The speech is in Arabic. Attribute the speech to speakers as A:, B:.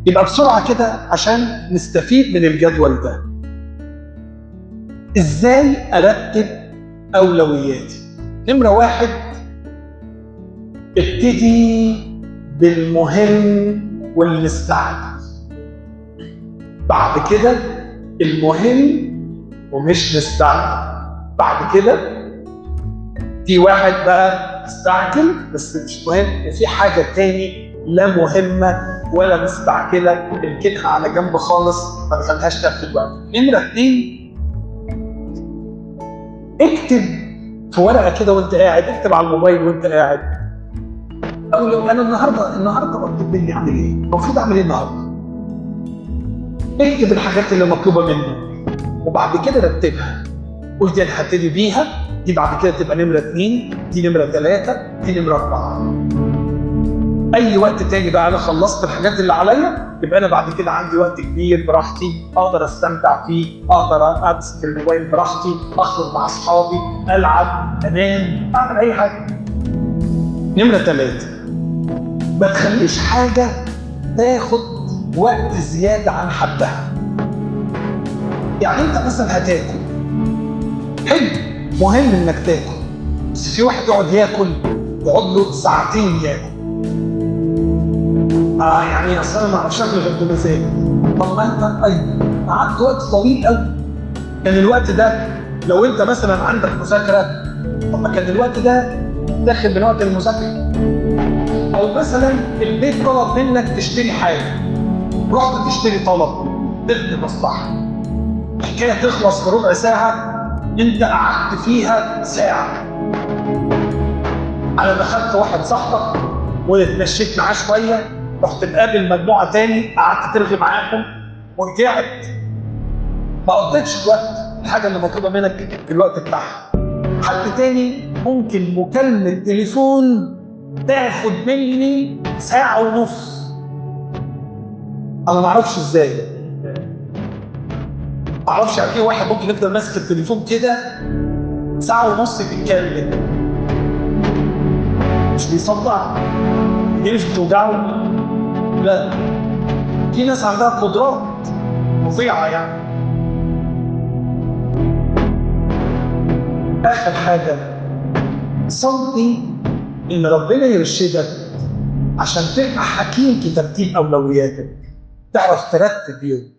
A: يبقى بسرعة كده عشان نستفيد من الجدول ده. ازاي ارتب اولوياتي؟ نمرة 1، ابتدي بالمهم والمستعجل. بعد كده المهم ومش مستعجل. بعد كده في واحد بقى مستعجل بس مش مهم، وفي حاجة تاني لا مهمة ولا مستعجلة، اركنها على جنب خالص ما تخليهاش تاخد وقت. نمرة 2، اكتب في ورقة كده وانت قاعد، اكتب على الموبايل وانت قاعد. أو لو أنا النهارده مطلوب مني أعمل إيه؟ المفروض أعمل إيه النهارده؟ اكتب الحاجات اللي مطلوبة منك وبعد كده رتبها. قول دي أنا هبتدي بيها، دي بعد كده تبقى نمرة 2، دي نمرة 3، دي نمرة 4. أي وقت تاني بقى أنا خلصت الحاجات اللي عليا، يبقى أنا بعد كده عندي وقت كبير براحتي أقدر أستمتع فيه، أقدر أمسك الموبايل براحتي، أخرج مع أصحابي، ألعب، أنام، أعمل أي حاجة. نمرة 3، ما تخليش حاجة تاخد وقت زيادة عن حدها. يعني أنت مثلا هتاكل، حلو، مهم إنك تاكل، بس في واحد يقعد ياكل يقعد له ساعتين ياكل. يعني أصل أنا ما أعرفش آكل غير بمزاج. طب ما أنت قعدت وقت طويل قوي، كان الوقت ده لو أنت مثلا عندك مذاكرة، طب ما كان الوقت ده داخل من وقت المذاكرة. أو مثلا البيت طلب منك تشتري حاجة، رحت تشتري طلب، تقضي مصلحة، الحكاية تخلص في ربع ساعة، أنت قعدت فيها ساعة. أنا دخلت واحد صاحبك واتمشيت معاه شوية، رحت تقابل مجموعة تاني قعدت ترغي معاهم ورجعت، ما قضيتش الوقت الحاجة اللي مطلوبة منك في الوقت بتاعها. حد تاني ممكن مكالمة تليفون تاخد مني ساعة ونص، أنا معرفش إزاي. معرفش يعني إيه واحد ممكن يفضل ماسك التليفون كده ساعة ونص بيتكلم، مش بيصدع، مش بتوجعه. لا، في ناس عندها قدرات فظيعة يعني. آخر حاجة، صلي إن ربنا يرشدك عشان تبقى حكيم في ترتيب أولوياتك، تعرف ترتب يوم.